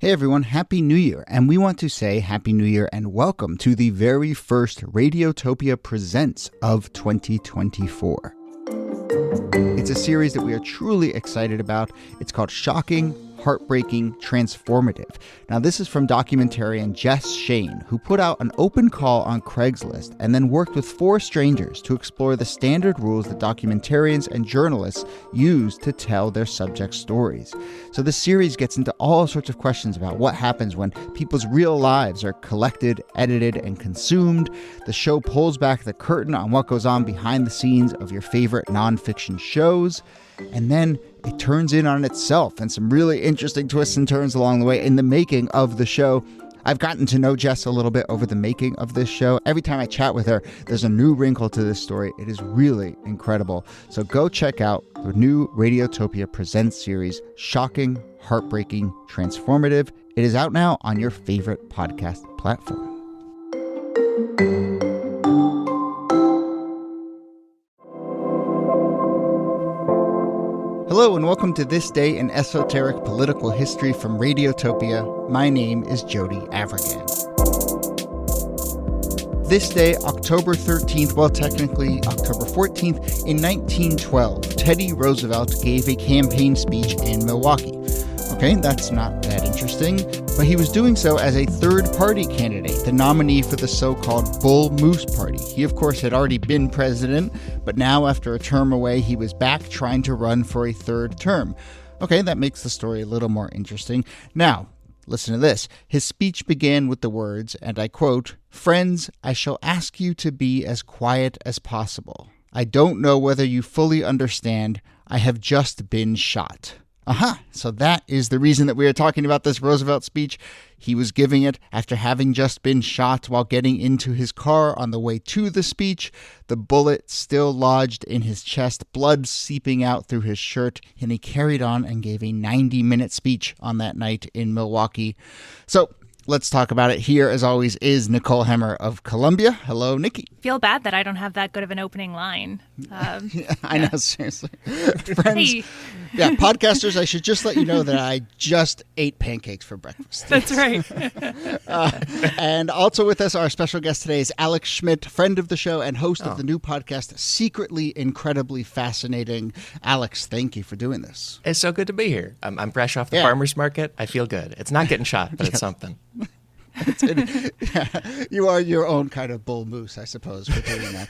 Hey everyone, Happy New Year, and we want to say Happy New Year and welcome to the very first Radiotopia Presents of 2024. It's a series that we are truly excited about. It's called Shocking, Heartbreaking, Transformative. Now, this is from documentarian Jess Shane, who put out an open call on Craigslist and then worked with 4 strangers to explore the standard rules that documentarians and journalists use to tell their subject stories. So this series gets into all sorts of questions about what happens when people's real lives are collected, edited, and consumed. The show pulls back the curtain on what goes on behind the scenes of your favorite nonfiction shows. And then it turns in on itself and some really interesting twists and turns along the way in the making of the show. I've gotten to know Jess a little bit over the making of this show. Every time I chat with her, there's a new wrinkle to this story. It is really incredible. So go check out the new Radiotopia Presents series, Shocking, Heartbreaking, Transformative. It is out now on your favorite podcast platform. Hello and welcome to This Day in Esoteric Political History from Radiotopia. My name is Jody Avirgan. This day, October 13th, well technically October 14th, in 1912, Teddy Roosevelt gave a campaign speech in Milwaukee. Okay, that's not that interesting, but he was doing so as a third-party candidate, the nominee for the so-called Bull Moose Party. He, of course, had already been president, but now, after a term away, he was back trying to run for a third term. Okay, that makes the story a little more interesting. Now, listen to this. His speech began with the words, and I quote, "Friends, I shall ask you to be as quiet as possible. I don't know whether you fully understand. I have just been shot." So that is the reason that we are talking about this Roosevelt speech. He was giving it after having just been shot while getting into his car on the way to the speech. The bullet still lodged in his chest, blood seeping out through his shirt, and he carried on and gave a 90-minute speech on that night in Milwaukee. So let's talk about it. Here, as always, is Nicole Hemmer of Columbia. Hello, Nikki. Feel bad that I don't have that good of an opening line. I know, seriously. Friends, hey. Yeah, podcasters, I should just let you know that I just ate pancakes for breakfast. That's right. And also with us, our special guest today is Alex Schmidt, friend of the show and host of the new podcast, Secretly Incredibly Fascinating. Alex, thank you for doing this. It's so good to be here. I'm fresh off the farmer's market. I feel good. It's not getting shot, but it's something. You are your own kind of bull moose, I suppose, for doing that.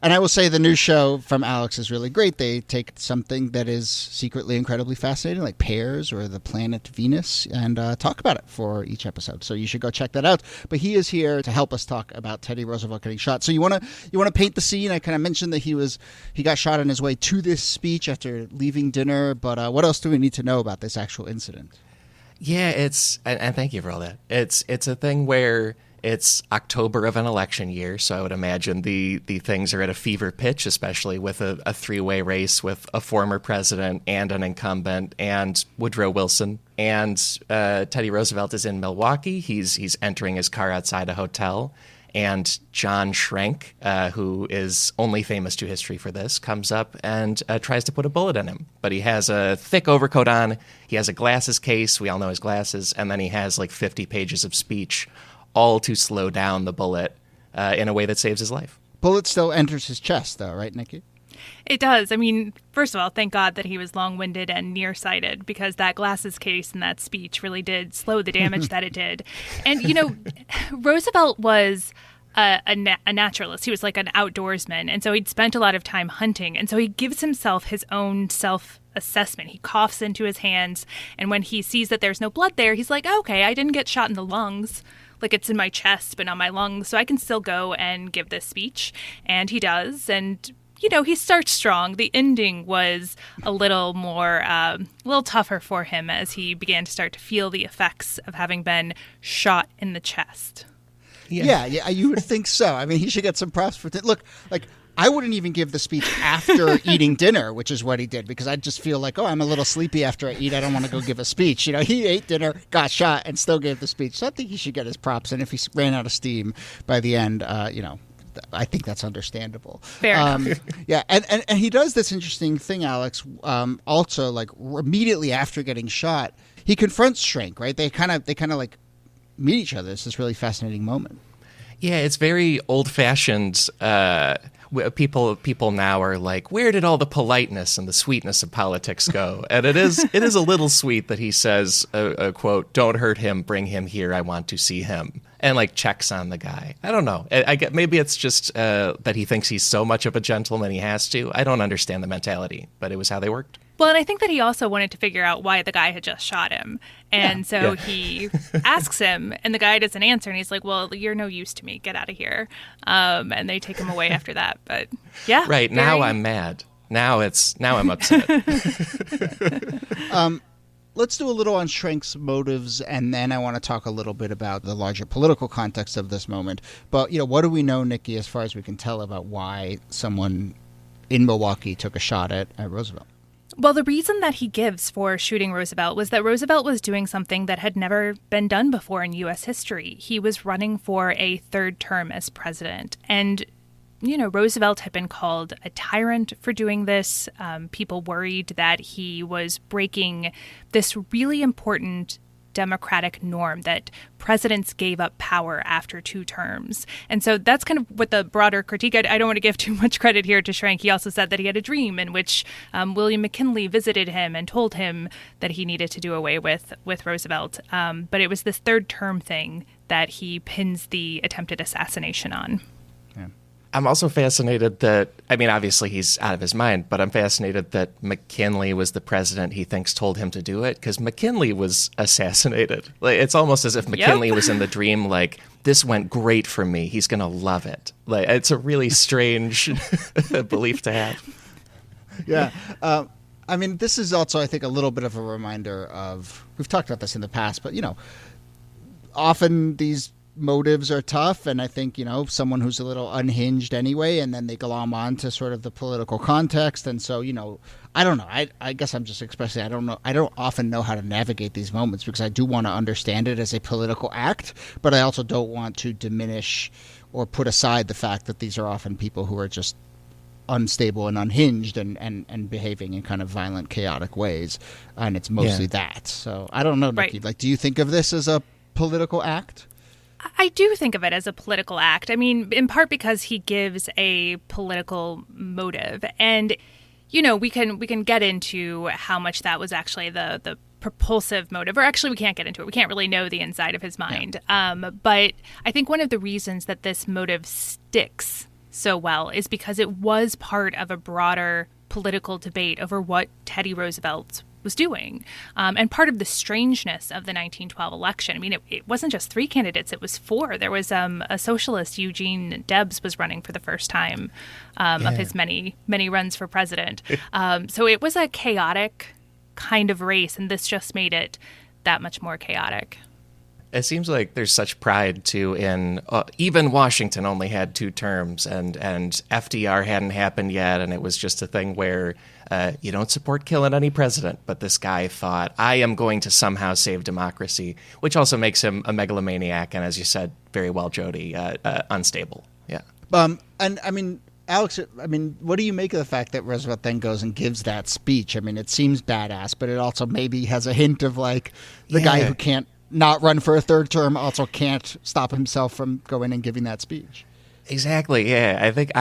And I will say the new show from Alex is really great. They take something that is secretly incredibly fascinating, like pears or the planet Venus, and talk about it for each episode. So you should go check that out. But he is here to help us talk about Teddy Roosevelt getting shot. So you want to paint the scene? I kind of mentioned that he got shot on his way to this speech after leaving dinner. But what else do we need to know about this actual incident? Yeah, and thank you for all that. It's a thing where it's October of an election year, so I would imagine the things are at a fever pitch, especially with a three-way race with a former president and an incumbent and Woodrow Wilson. And Teddy Roosevelt is in Milwaukee. He's entering his car outside a hotel. And John Schrank, who is only famous to history for this, comes up and tries to put a bullet in him. But he has a thick overcoat on. He has a glasses case. We all know his glasses. And then he has like 50 pages of speech, all to slow down the bullet in a way that saves his life. Bullet still enters his chest, though, right, Nikki? It does. I mean, first of all, thank God that he was long-winded and nearsighted, because that glasses case in that speech really did slow the damage that it did. And, you know, Roosevelt was a naturalist. He was like an outdoorsman. And so he'd spent a lot of time hunting. And so he gives himself his own self-assessment. He coughs into his hands. And when he sees that there's no blood there, he's like, okay, I didn't get shot in the lungs. Like, it's in my chest, but not my lungs. So I can still go and give this speech. And he does. And you know, he starts strong. The ending was a little more, a little tougher for him as he began to start to feel the effects of having been shot in the chest. Yeah, you would think so. I mean, he should get some props for it. Look, like, I wouldn't even give the speech after eating dinner, which is what he did, because I'd just feel like, oh, I'm a little sleepy after I eat. I don't want to go give a speech. You know, he ate dinner, got shot, and still gave the speech. So I think he should get his props. And if he ran out of steam by the end, you know, I think that's understandable. Fair enough. Yeah, and he does this interesting thing, Alex, also, like, immediately after getting shot, he confronts Schrank, right? They kind of like meet each other. It's this really fascinating moment. Yeah, it's very old-fashioned. People now are like, where did all the politeness and the sweetness of politics go? And it is a little sweet that he says, a quote, "Don't hurt him, bring him here, I want to see him," and like checks on the guy. I don't know. I get, maybe it's just that he thinks he's so much of a gentleman he has to. I don't understand the mentality, but it was how they worked. Well, and I think that he also wanted to figure out why the guy had just shot him. And he asks him, and the guy doesn't answer. And he's like, well, you're no use to me. Get out of here. And they take him away after that. But yeah. Right. Now I'm mad. Now I'm upset. Let's do a little on Schrank's motives, and then I want to talk a little bit about the larger political context of this moment. But, what do we know, Niki, as far as we can tell about why someone in Milwaukee took a shot at Roosevelt? Well, the reason that he gives for shooting Roosevelt was that Roosevelt was doing something that had never been done before in U.S. history. He was running for a third term as president. And, Roosevelt had been called a tyrant for doing this. People worried that he was breaking this really important democratic norm that presidents gave up power after 2 terms. And so that's kind of what the broader critique. I don't want to give too much credit here to Schrank. He also said that he had a dream in which William McKinley visited him and told him that he needed to do away with Roosevelt. But it was this third term thing that he pins the attempted assassination on. I'm also fascinated that, obviously he's out of his mind, but I'm fascinated that McKinley was the president he thinks told him to do it, because McKinley was assassinated. Like, it's almost as if McKinley was in the dream, like, this went great for me. He's going to love it. Like, it's a really strange belief to have. Yeah. This is also, I think, a little bit of a reminder of, we've talked about this in the past, but, often these motives are tough, and I think someone who's a little unhinged anyway, and then they glom on to sort of the political context, and so I don't know. I guess I'm just expressing I don't know. I don't often know how to navigate these moments because I do want to understand it as a political act, but I also don't want to diminish or put aside the fact that these are often people who are just unstable and unhinged and behaving in kind of violent, chaotic ways, and it's mostly that. So I don't know, Niki. Right. Like, do you think of this as a political act? I do think of it as a political act. In part because he gives a political motive. And, we can get into how much that was actually the propulsive motive. Or actually, we can't get into it. We can't really know the inside of his mind. Yeah. But I think one of the reasons that this motive sticks so well is because it was part of a broader political debate over what Teddy Roosevelt was doing. And part of the strangeness of the 1912 election, it wasn't just 3 candidates, it was 4. There was a socialist, Eugene Debs, was running for the first time of his many, many runs for president. So it was a chaotic kind of race, and this just made it that much more chaotic. It seems like there's such pride, too, in even Washington only had 2 terms, and FDR hadn't happened yet, and it was just a thing where you don't support killing any president, but this guy thought, I am going to somehow save democracy, which also makes him a megalomaniac, and as you said very well, Jody, unstable. Yeah. Alex, what do you make of the fact that Roosevelt then goes and gives that speech? It seems badass, but it also maybe has a hint of, like, the guy who can't not run for a 3rd term also can't stop himself from going and giving that speech. Exactly, yeah. I think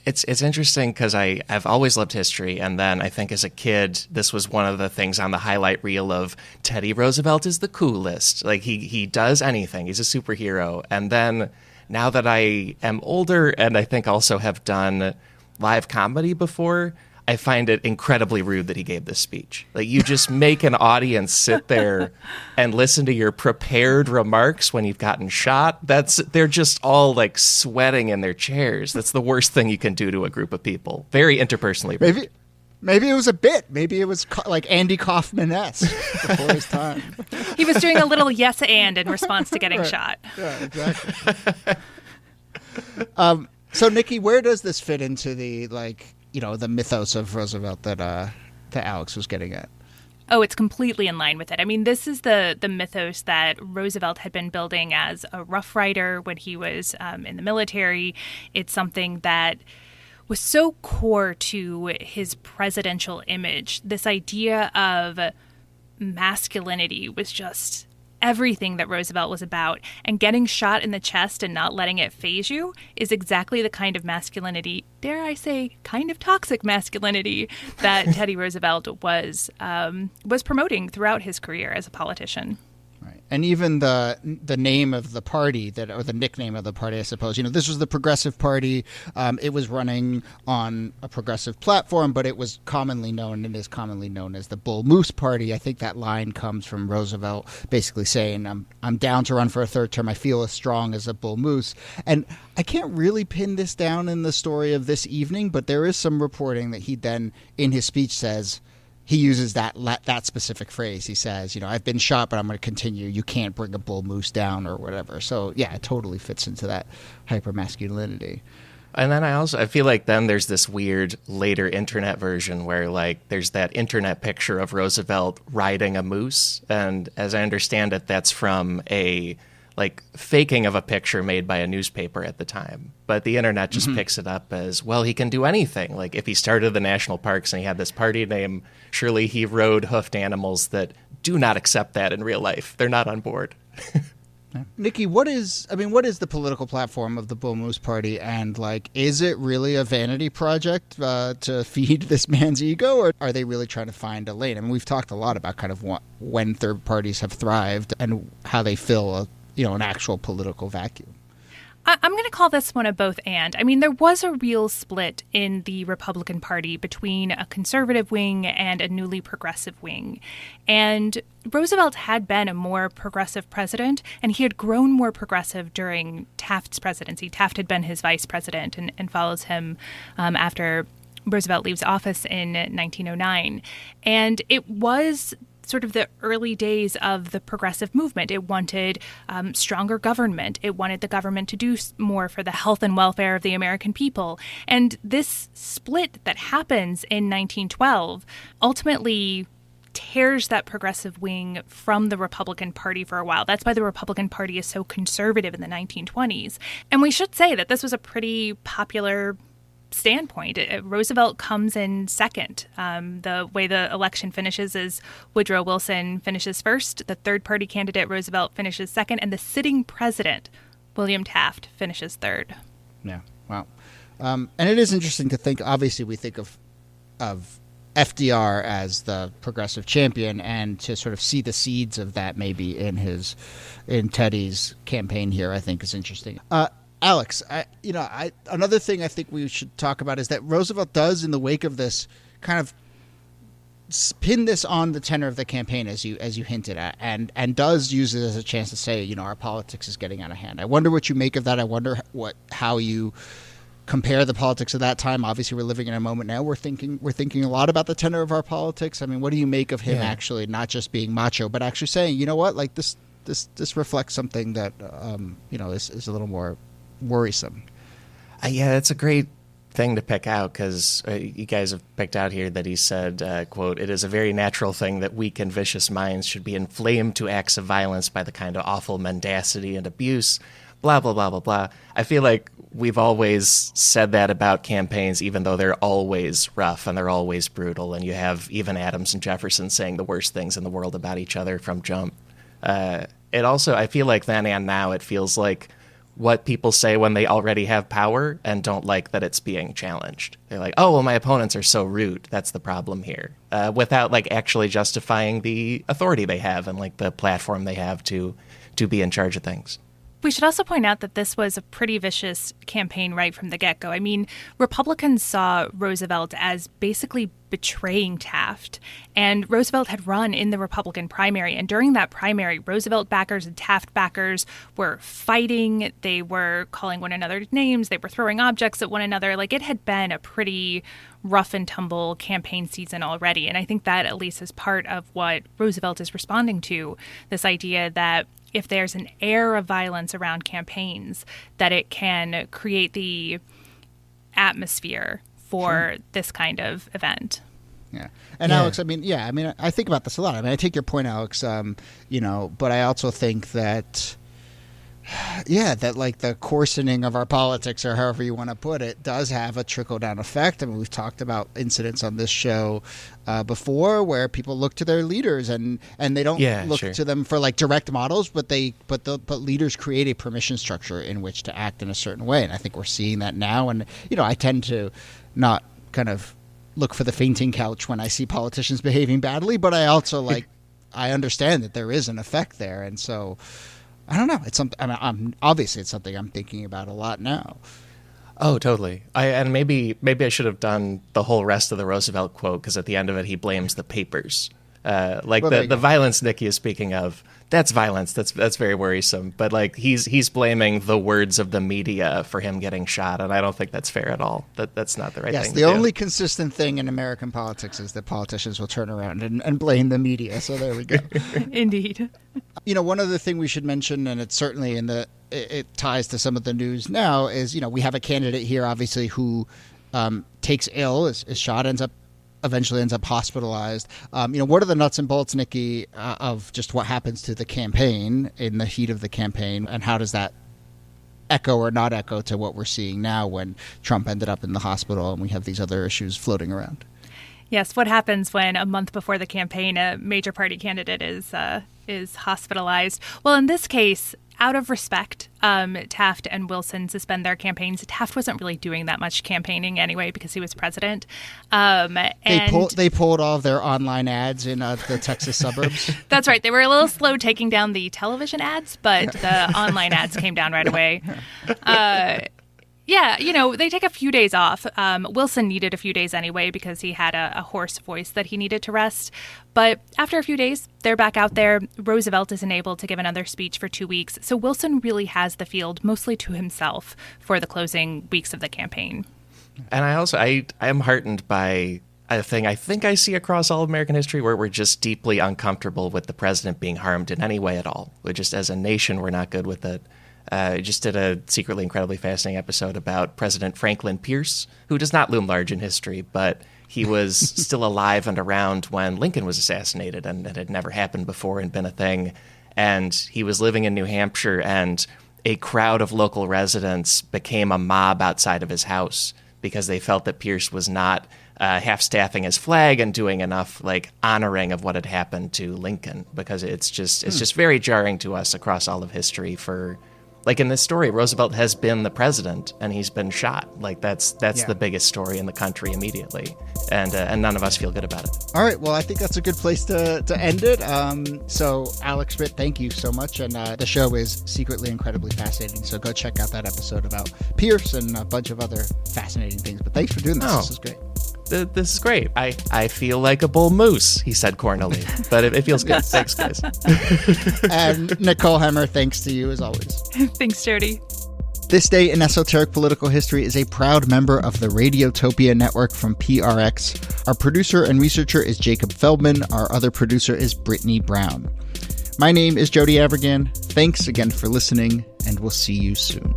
it's interesting because I've always loved history, and then I think as a kid, this was one of the things on the highlight reel of Teddy Roosevelt is the coolest. Like, he does anything. He's a superhero. And then now that I am older and I think also have done live comedy before, I find it incredibly rude that he gave this speech. Like, you just make an audience sit there and listen to your prepared remarks when you've gotten shot. They're just all like sweating in their chairs. That's the worst thing you can do to a group of people. Very interpersonally rude. Maybe it was a bit. Maybe it was like Andy Kaufman-esque before his time. He was doing a little yes and in response to getting shot. Yeah, exactly. So, Niki, where does this fit into the the mythos of Roosevelt that Alex was getting at? Oh, it's completely in line with it. This is the mythos that Roosevelt had been building as a Rough Rider when he was in the military. It's something that was so core to his presidential image, this idea of masculinity was just everything that Roosevelt was about. And getting shot in the chest and not letting it faze you is exactly the kind of masculinity, dare I say, kind of toxic masculinity that Teddy Roosevelt was promoting throughout his career as a politician. Right. And even the name of the party or the nickname of the party, I suppose, this was the Progressive Party. It was running on a progressive platform, but it was commonly known and is commonly known as the Bull Moose Party. I think that line comes from Roosevelt basically saying, I'm down to run for a third term. I feel as strong as a bull moose. And I can't really pin this down in the story of this evening, but there is some reporting that he then in his speech says, he uses that specific phrase. He says, I've been shot, but I'm going to continue. You can't bring a bull moose down or whatever. So, yeah, it totally fits into that hyper-masculinity. And then I feel like then there's this weird later internet version where, like, there's that internet picture of Roosevelt riding a moose. And as I understand it, that's from a faking of a picture made by a newspaper at the time. But the internet just picks it up as, well, he can do anything. Like, if he started the national parks and he had this party name, surely he rode hoofed animals that do not accept that in real life. They're not on board. Niki, what is the political platform of the Bull Moose Party? And, is it really a vanity project to feed this man's ego? Or are they really trying to find a lane? I mean, we've talked a lot about kind of when third parties have thrived and how they fill an actual political vacuum. I'm going to call this one a both and. I mean, there was a real split in the Republican Party between a conservative wing and a newly progressive wing. And Roosevelt had been a more progressive president, and he had grown more progressive during Taft's presidency. Taft had been his vice president and follows him after Roosevelt leaves office in 1909. And it was sort of the early days of the progressive movement. It wanted stronger government. It wanted the government to do more for the health and welfare of the American people. And this split that happens in 1912 ultimately tears that progressive wing from the Republican Party for a while. That's why the Republican Party is so conservative in the 1920s. And we should say that this was a pretty popular standpoint. Roosevelt comes in second. The way the election finishes is Woodrow Wilson finishes first, the third party candidate Roosevelt finishes second, and the sitting president William Taft finishes third. Yeah, wow. And it is interesting to think, obviously we think of FDR as the progressive champion, and to sort of see the seeds of that maybe in Teddy's campaign here, I think is interesting. Alex, another thing I think we should talk about is that Roosevelt does, in the wake of this, kind of pin this on the tenor of the campaign, as you hinted at, and does use it as a chance to say, our politics is getting out of hand. I wonder what you make of that. I wonder how you compare the politics of that time. Obviously, we're living in a moment now. We're thinking a lot about the tenor of our politics. I mean, what do you make of him actually not just being macho, but actually saying, this reflects something that is a little more worrisome. Yeah, it's a great thing to pick out, because you guys have picked out here that he said, quote, "It is a very natural thing that weak and vicious minds should be inflamed to acts of violence by the kind of awful mendacity and abuse, blah, blah, blah, blah, blah." I feel like we've always said that about campaigns, even though they're always rough and they're always brutal, and you have even Adams and Jefferson saying the worst things in the world about each other from jump. It also, I feel like then and now, it feels like what people say when they already have power and don't like that it's being challenged. They're like, oh, well, my opponents are so rude. That's the problem here. Without actually justifying the authority they have and the platform they have to be in charge of things. We should also point out that this was a pretty vicious campaign right from the get-go. I mean, Republicans saw Roosevelt as basically betraying Taft, and Roosevelt had run in the Republican primary, and during that primary, Roosevelt backers and Taft backers were fighting. They were calling one another names. They were throwing objects at one another. It had been a pretty rough and tumble campaign season already, and I think that at least is part of what Roosevelt is responding to, this idea that if there's an air of violence around campaigns, that it can create the atmosphere for this kind of event. Yeah. And Alex, I think about this a lot. I think your point, Alex, but I also think that Yeah, that like the coarsening of our politics, or however you want to put it, does have a trickle-down effect. I mean, we've talked about incidents on this show before where people look to their leaders and they don't look to them for like direct models, but leaders create a permission structure in which to act in a certain way. And I think we're seeing that now. And, I tend to not kind of look for the fainting couch when I see politicians behaving badly, but I also I understand that there is an effect there. And so I don't know. It's something. Obviously it's something I'm thinking about a lot now. Oh, totally. Maybe I should have done the whole rest of the Roosevelt quote, because at the end of it he blames the papers. The violence Niki is speaking of. That's violence. That's very worrisome. But he's blaming the words of the media for him getting shot, and I don't think that's fair at all. That's not the right thing. Yes, the only consistent thing in American politics is that politicians will turn around and blame the media. So there we go. Indeed. One other thing we should mention, and it's certainly it ties to some of the news now, is we have a candidate here, obviously, who takes ill, is shot, eventually ends up hospitalized. What are the nuts and bolts, Niki, of just what happens to the campaign in the heat of the campaign, and how does that echo or not echo to what we're seeing now when Trump ended up in the hospital and we have these other issues floating around? Yes, what happens when a month before the campaign a major party candidate is hospitalized? Well, in this case, out of respect, Taft and Wilson suspend their campaigns. Taft wasn't really doing that much campaigning anyway because he was president. They pulled all of their online ads in the Texas suburbs. That's right. They were a little slow taking down the television ads, but the online ads came down right away. Yeah, they take a few days off. Wilson needed a few days anyway because he had a hoarse voice that he needed to rest. But after a few days, they're back out there. Roosevelt isn't able to give another speech for 2 weeks. So Wilson really has the field mostly to himself for the closing weeks of the campaign. And I am heartened by a thing I think I see across all of American history, where we're just deeply uncomfortable with the president being harmed in any way at all. We're just, as a nation, we're not good with it. Just did a secretly incredibly fascinating episode about President Franklin Pierce, who does not loom large in history, but he was still alive and around when Lincoln was assassinated, and it had never happened before and been a thing. And he was living in New Hampshire, and a crowd of local residents became a mob outside of his house because they felt that Pierce was not half-staffing his flag and doing enough honoring of what had happened to Lincoln, because it's just very jarring to us across all of history for. In this story, Roosevelt has been the president and he's been shot. That's the biggest story in the country immediately. And none of us feel good about it. All right. Well, I think that's a good place to end it. So, Alex Schmidt, thank you so much. And the show is secretly incredibly fascinating. So go check out that episode about Pierce and a bunch of other fascinating things. But thanks for doing this. This is great. This is great. I feel like a bull moose, he said cornily. But it feels good. Thanks, guys. And Nicole Hemmer, thanks to you as always. Thanks, Jody. This Day in Esoteric Political History is a proud member of the Radiotopia network from PRX. Our producer and researcher is Jacob Feldman. Our other producer is Brittany Brown. My name is Jody Avirgan. Thanks again for listening, and we'll see you soon.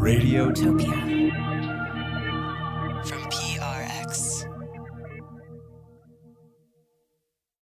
Radiotopia.